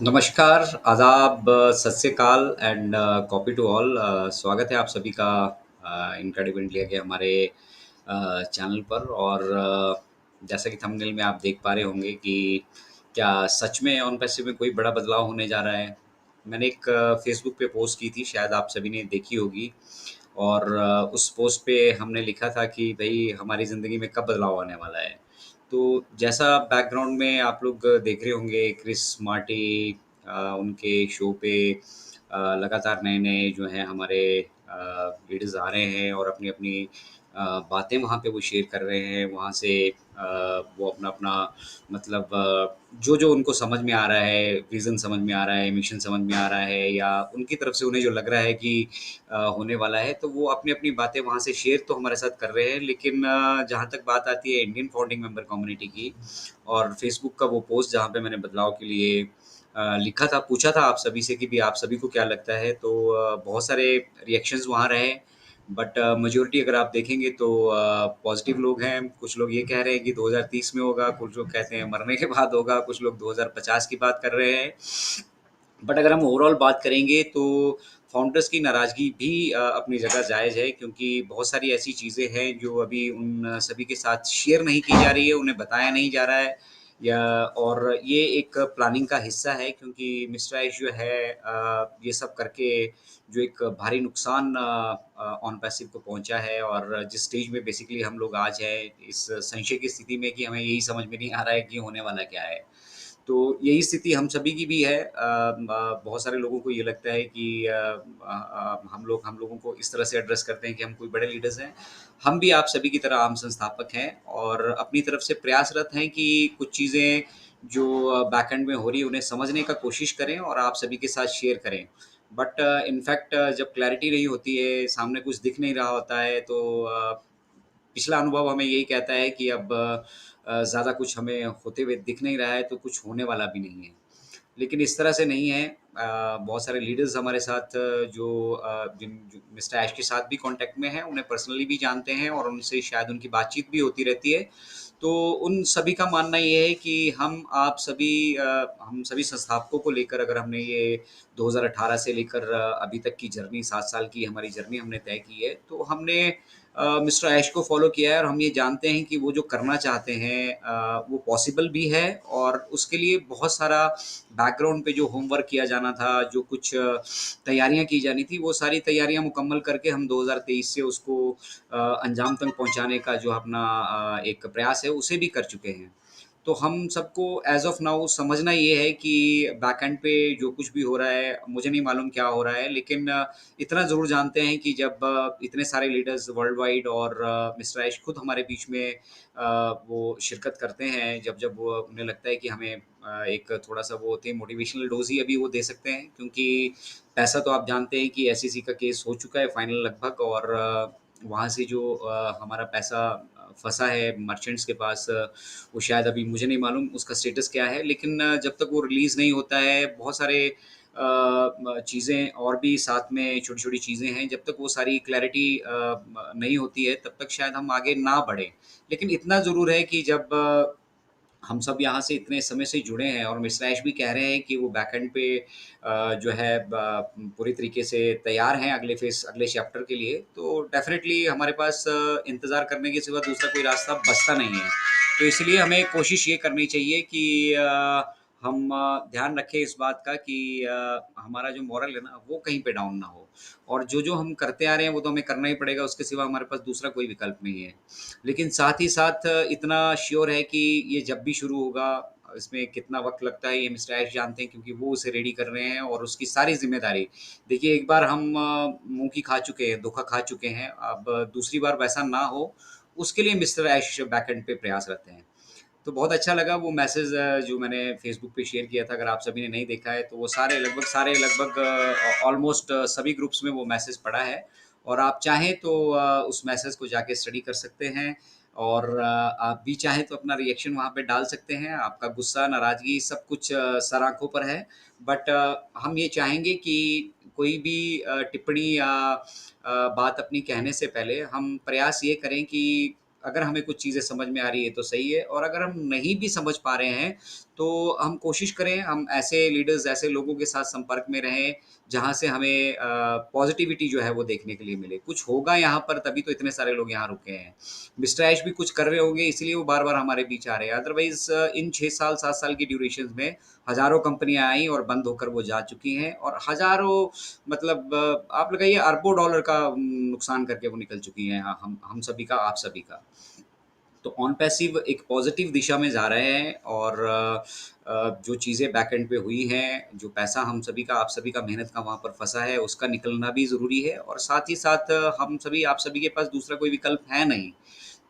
नमस्कार, आदाब, सत श्री अकाल एंड कॉपी टू ऑल। स्वागत है आप सभी का इनक्रेडिबल इंडिया के हमारे चैनल पर। और जैसा कि थंबनेल में आप देख पा रहे होंगे कि क्या सच में ऑन पैसिव में कोई बड़ा बदलाव होने जा रहा है। मैंने एक फेसबुक पे पोस्ट की थी, शायद आप सभी ने देखी होगी। और उस पोस्ट पे हमने लिखा था कि भाई हमारी ज़िंदगी में कब बदलाव आने वाला है। तो जैसा बैकग्राउंड में आप लोग देख रहे होंगे, क्रिस मार्टी उनके शो पे लगातार नए-नए जो हैं हमारे लीडर्स आ रहे हैं और अपनी-अपनी बातें वहाँ पे वो शेयर कर रहे हैं। वहाँ से वो अपना-अपना मतलब जो-जो उनको समझ में आ रहा है, विज़न समझ में आ रहा है, मिशन समझ में आ रहा है, या उनकी तरफ से उन्हें जो लग रहा है कि होने वाला है, तो वो अपनी-अपनी बातें वहाँ से शेयर तो हमारे साथ कर रहे हैं। लेकिन जहाँ तक बात आती है इंडियन फाउंडिंग मेंबर कम्युनिटी की और फेसबुक का वो पोस्ट जहाँ पे मैंने बदलाव के लिए लिखा था, पूछा था आप सभी से कि भी आप सभी को क्या लगता है, तो बहुत सारे रिएक्शंस वहाँ रहे। बट मेजॉरिटी अगर आप देखेंगे तो पॉजिटिव लोग हैं। कुछ लोग ये कह रहे हैं कि 2030 में होगा, कुछ लोग कहते हैं मरने के बाद होगा, कुछ लोग 2050 की बात कर रहे हैं। बट अगर हम ओवरऑल बात करेंगे तो फाउंडर्स की नाराज़गी भी अपनी जगह जायज़ है, क्योंकि बहुत सारी ऐसी चीज़ें हैं जो अभी उन सभी के साथ शेयर नहीं की जा रही है, उन्हें बताया नहीं जा रहा है, या और ये एक प्लानिंग का हिस्सा है, क्योंकि मिस्टर ऐश जो है ये सब करके जो एक भारी नुकसान ऑन पैसिव को पहुँचा है। और जिस स्टेज में बेसिकली हम लोग आज हैं, इस संशय की स्थिति में कि हमें यही समझ में नहीं आ रहा है कि होने वाला क्या है। तो यही स्थिति हम सभी की भी है। बहुत सारे लोगों को ये लगता है कि हम लोगों को इस तरह से एड्रेस करते हैं कि हम कोई बड़े लीडर्स हैं। हम भी आप सभी की तरह आम संस्थापक हैं और अपनी तरफ से प्रयासरत हैं कि कुछ चीज़ें जो बैकएंड में हो रही है, उन्हें समझने का कोशिश करें और आप सभी के साथ शेयर करें। बट इनफैक्ट जब क्लैरिटी नहीं होती है, सामने कुछ दिख नहीं रहा होता है, तो पिछला अनुभव हमें यही कहता है कि अब ज़्यादा कुछ हमें होते हुए दिख नहीं रहा है, तो कुछ होने वाला भी नहीं है। लेकिन इस तरह से नहीं है। बहुत सारे लीडर्स हमारे साथ जो जो मिस्टर ऐश के साथ भी कॉन्टैक्ट में हैं, उन्हें पर्सनली भी जानते हैं और उनसे शायद उनकी बातचीत भी होती रहती है। तो उन सभी का मानना ये है कि हम सभी संस्थापकों को लेकर, अगर हमने ये 2018 से लेकर अभी तक की जर्नी, 7 साल की हमारी जर्नी हमने तय की है, तो हमने मिस्टर ऐश को फ़ॉलो किया है और हम ये जानते हैं कि वो जो करना चाहते हैं वो पॉसिबल भी है। और उसके लिए बहुत सारा बैकग्राउंड पे जो होमवर्क किया जाना था, जो कुछ तैयारियाँ की जानी थी, वो सारी तैयारियाँ मुकम्मल करके हम 2023 से उसको अंजाम तक पहुँचाने का जो अपना एक प्रयास है, उसे भी कर चुके हैं। तो हम सबको एज़ ऑफ़ नाउ समझना ये है कि बैकएंड पे जो कुछ भी हो रहा है, मुझे नहीं मालूम क्या हो रहा है, लेकिन इतना ज़रूर जानते हैं कि जब इतने सारे लीडर्स वर्ल्ड वाइड और मिस्टर ऐश खुद हमारे बीच में वो शिरकत करते हैं, जब-जब वो उन्हें लगता है कि हमें एक थोड़ा-सा वो होती है मोटिवेशनल डोज़ ही अभी वो दे सकते हैं, क्योंकि पैसा तो आप जानते हैं कि एसईसी का केस हो चुका है फाइनल लगभग। और वहाँ से जो हमारा पैसा फँसा है मर्चेंट्स के पास, वो शायद अभी मुझे नहीं मालूम उसका स्टेटस क्या है, लेकिन जब तक वो रिलीज़ नहीं होता है, बहुत सारे चीज़ें और भी साथ में छोटी-छोटी चीज़ें हैं, जब तक वो सारी क्लैरिटी नहीं होती है, तब तक शायद हम आगे ना बढ़ें। लेकिन इतना ज़रूर है कि जब हम सब यहाँ से इतने समय से जुड़े हैं और मिस्टर ऐश भी कह रहे हैं कि वो बैकएंड पे जो है पूरी तरीके से तैयार हैं अगले चैप्टर के लिए, तो डेफ़िनेटली हमारे पास इंतज़ार करने के सिवा दूसरा कोई रास्ता बचता नहीं है। तो इसलिए हमें कोशिश ये करनी चाहिए कि हम ध्यान रखें इस बात का कि हमारा जो मोरल है ना, वो कहीं पे डाउन ना हो। और जो-जो हम करते आ रहे हैं, वो तो हमें करना ही पड़ेगा, उसके सिवा हमारे पास दूसरा कोई विकल्प नहीं है। लेकिन साथ ही साथ इतना श्योर है कि ये जब भी शुरू होगा, इसमें कितना वक़्त लगता है ये मिस्टर ऐश जानते हैं, क्योंकि वो उसे रेडी कर रहे हैं और उसकी सारी ज़िम्मेदारी। देखिए, एक बार हम मुँह की खा चुके हैं, धोखा खा चुके हैं, अब दूसरी बार वैसा ना हो, उसके लिए मिस्टर ऐश बैकएंड पे प्रयासरत हैं। तो बहुत अच्छा लगा वो मैसेज जो मैंने फ़ेसबुक पे शेयर किया था। अगर आप सभी ने नहीं देखा है, तो वो लगभग ऑलमोस्ट सभी ग्रुप्स में वो मैसेज पड़ा है। और आप चाहें तो उस मैसेज को जाके स्टडी कर सकते हैं। और आप भी चाहें तो अपना रिएक्शन वहाँ पे डाल सकते हैं। आपका गुस्सा, नाराज़गी सब कुछ सर आँखों पर है। बट हम ये चाहेंगे कि कोई भी टिप्पणी या बात अपनी कहने से पहले हम प्रयास ये करें कि अगर हमें कुछ चीज़ें समझ में आ रही है तो सही है, और अगर हम नहीं भी समझ पा रहे हैं, तो हम कोशिश करें हम ऐसे लीडर्स, ऐसे लोगों के साथ संपर्क में रहें, जहाँ से हमें पॉज़िटिविटी जो है वो देखने के लिए मिले। कुछ होगा यहाँ पर तभी तो इतने सारे लोग यहाँ रुके हैं। मिस्टर ऐश भी कुछ कर रहे होंगे इसीलिए वो बार-बार हमारे बीच आ रहे हैं। अदरवाइज़ इन 6 साल, 7 साल की ड्यूरेशंस में हज़ारों कंपनियाँ आई और बंद होकर वो जा चुकी हैं, और हज़ारों, मतलब आप लगाइए अरबों डॉलर का नुकसान करके वो निकल चुकी हैं, हम सभी का, आप सभी का। तो ऑन पैसिव एक पॉजिटिव दिशा में जा रहे हैं, और जो चीज़ें बैक एंड पे हुई हैं, जो पैसा हम सभी का, आप सभी का मेहनत का वहाँ पर फँसा है, उसका निकलना भी ज़रूरी है, और साथ ही साथ हम सभी, आप सभी के पास दूसरा कोई विकल्प है नहीं।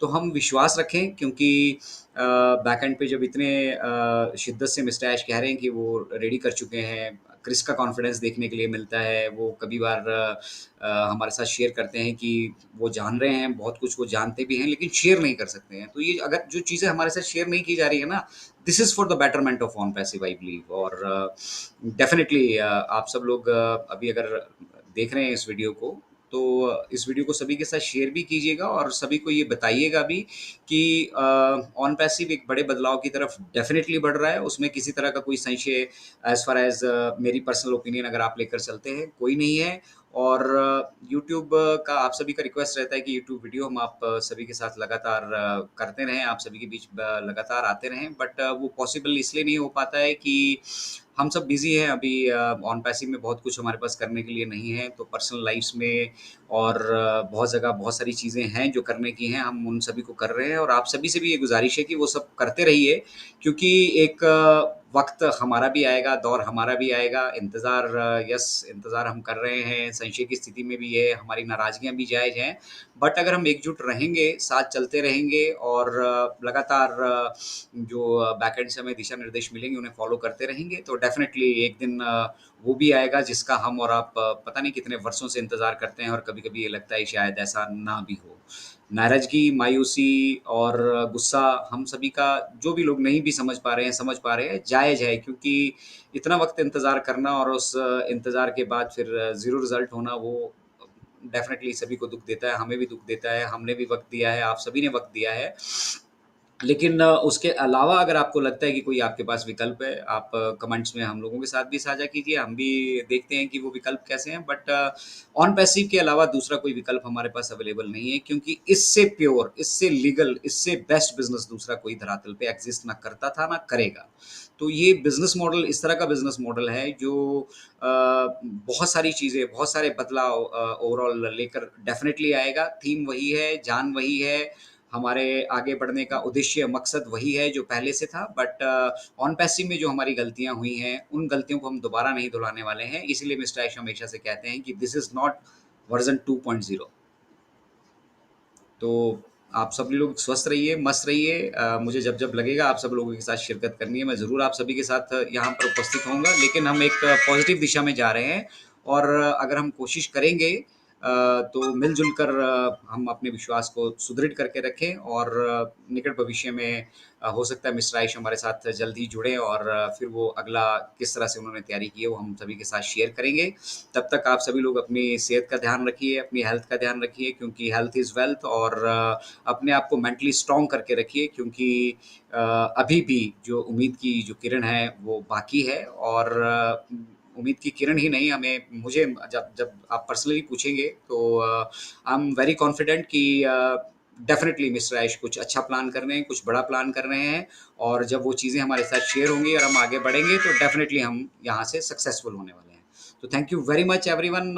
तो हम विश्वास रखें, क्योंकि बैक एंड पे जब इतने शिद्दत से मिस्टर ऐश कह रहे हैं कि वो रेडी कर चुके हैं, क्रिस का कॉन्फिडेंस देखने के लिए मिलता है, वो कभी बार हमारे साथ शेयर करते हैं कि वो जान रहे हैं, बहुत कुछ वो जानते भी हैं, लेकिन शेयर नहीं कर सकते हैं। तो ये अगर जो चीज़ें हमारे साथ शेयर नहीं की जा रही है ना, this is for the betterment of on passive I believe. और डेफ़िनिटली आप सब लोग अभी अगर देख रहे हैं इस वीडियो को, तो इस वीडियो को सभी के साथ शेयर भी कीजिएगा, और सभी को ये बताइएगा भी कि ऑन पैसिव एक बड़े बदलाव की तरफ डेफ़िनिटली बढ़ रहा है। उसमें किसी तरह का कोई संशय, एज़ फ़ार एज़ मेरी पर्सनल ओपिनियन अगर आप लेकर चलते हैं, कोई नहीं है। और यूट्यूब का आप सभी का रिक्वेस्ट रहता है कि यूट्यूब वीडियो हम आप सभी के साथ लगातार करते रहें, आप सभी के बीच लगातार आते रहें, बट वो पॉसिबल इसलिए नहीं हो पाता है कि हम सब बिज़ी हैं अभी। ऑन पैसिव में बहुत कुछ हमारे पास करने के लिए नहीं है, तो पर्सनल लाइफ़्स में और बहुत जगह बहुत सारी चीज़ें हैं जो करने की हैं, हम उन सभी को कर रहे हैं, और आप सभी से भी ये गुज़ारिश है कि वो सब करते रहिए, क्योंकि एक वक़्त हमारा भी आएगा, दौर हमारा भी आएगा। इंतज़ार, यस, इंतज़ार हम कर रहे हैं, संशय की स्थिति में भी है, हमारी नाराज़गियाँ भी जायज़ हैं, बट अगर हम एकजुट रहेंगे, साथ चलते रहेंगे, और लगातार जो बैक एंड से हमें दिशा निर्देश मिलेंगे, उन्हें फ़ॉलो करते रहेंगे, तो डेफ़िनेटली एक दिन वो भी आएगा जिसका हम और आप पता नहीं कितने वर्षों से इंतज़ार करते हैं, और कभी-कभी ये लगता है शायद ऐसा ना भी हो। नाराज़गी, मायूसी और गुस्सा हम सभी का, जो भी लोग नहीं भी समझ पा रहे हैं, जायज़ है, क्योंकि इतना वक़्त इंतज़ार करना और उस इंतज़ार के बाद फिर ज़ीरो रिज़ल्ट होना, वो डेफ़िनेटली सभी को दुःख देता है, हमें भी दुःख देता है, हमने भी वक़्त दिया है, आप सभी ने वक़्त दिया है। लेकिन उसके अलावा अगर आपको लगता है कि कोई आपके पास विकल्प है, आप कमेंट्स में हम लोगों के साथ भी साझा कीजिए, हम भी देखते हैं कि वो विकल्प कैसे हैं। बट ऑन पैसिव के अलावा दूसरा कोई विकल्प हमारे पास अवेलेबल नहीं है, क्योंकि इससे प्योर, इससे लीगल, इससे बेस्ट बिज़नेस दूसरा कोई धरातल पे एक्ज़िस्ट ना करता था, ना करेगा। तो ये बिज़नेस मॉडल इस तरह का बिज़नेस मॉडल है जो बहुत सारी चीज़ें, बहुत सारे बदलाव ओवरऑल लेकर डेफ़िनिटली आएगा। थीम वही है, जान वही है, हमारे आगे बढ़ने का उद्देश्य, मकसद वही है जो पहले से था, बट ऑन पैसिव में जो हमारी गलतियाँ हुई हैं, उन गलतियों को हम दोबारा नहीं दोहराने वाले हैं। इसीलिए मिस्टर ऐश हमेशा से कहते हैं कि दिस इज़ नॉट वर्ज़न 2.0। तो आप सभी लोग स्वस्थ रहिए, मस्त रहिए। मुझे जब-जब लगेगा आप सब लोगों के साथ शिरकत करनी है, मैं ज़रूर आप सभी के साथ यहाँ पर उपस्थित होऊँगा। लेकिन हम एक पॉज़िटिव दिशा में जा रहे हैं, और अगर हम कोशिश करेंगे तो मिल-जुल कर हम अपने विश्वास को सुदृढ़ करके रखें, और निकट भविष्य में हो सकता है मिस्टर आयुष हमारे साथ जल्द ही जुड़ें, और फिर वो अगला किस तरह से उन्होंने तैयारी की है, वो हम सभी के साथ शेयर करेंगे। तब तक आप सभी लोग अपनी सेहत का ध्यान रखिए, अपनी हेल्थ का ध्यान रखिए, क्योंकि हेल्थ इज़ वेल्थ, और अपने आप को मेंटली स्ट्रॉन्ग करके रखिए, क्योंकि अभी भी जो उम्मीद की जो किरण है, वो बाकी है। और उम्मीद की किरण ही नहीं, हमें मुझे जब जब आप पर्सनली पूछेंगे, तो आई एम वेरी कॉन्फिडेंट कि डेफ़िनिटली मिस्टर ऐश कुछ अच्छा प्लान कर रहे हैं, कुछ बड़ा प्लान कर रहे हैं, और जब वो चीज़ें हमारे साथ शेयर होंगी और हम आगे बढ़ेंगे, तो डेफ़िनिटली हम यहाँ से सक्सेसफुल होने वाले हैं। तो thank you very much everyone,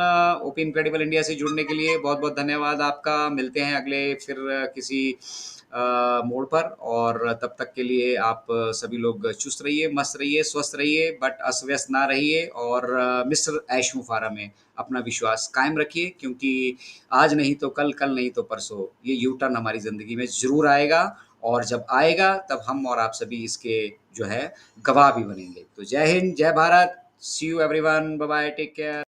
OP incredible India से जुड़ने के लिए बहुत-बहुत धन्यवाद आपका। मिलते हैं अगले फिर किसी मोड़ पर, और तब तक के लिए आप सभी लोग चुस्त रहिए, मस्त रहिए, स्वस्थ रहिए, बट अस्त-व्यस्त ना रहिए, और मिस्टर ऐश मुफारा में अपना विश्वास कायम रखिए, क्योंकि आज नहीं तो कल, कल नहीं तो परसों, ये यू टर्न हमारी ज़िंदगी में ज़रूर आएगा, और जब आएगा तब हम और आप सभी इसके जो है गवाह भी बनेंगे। तो जय हिंद, जय Bharat, see you everyone, bye bye, take care.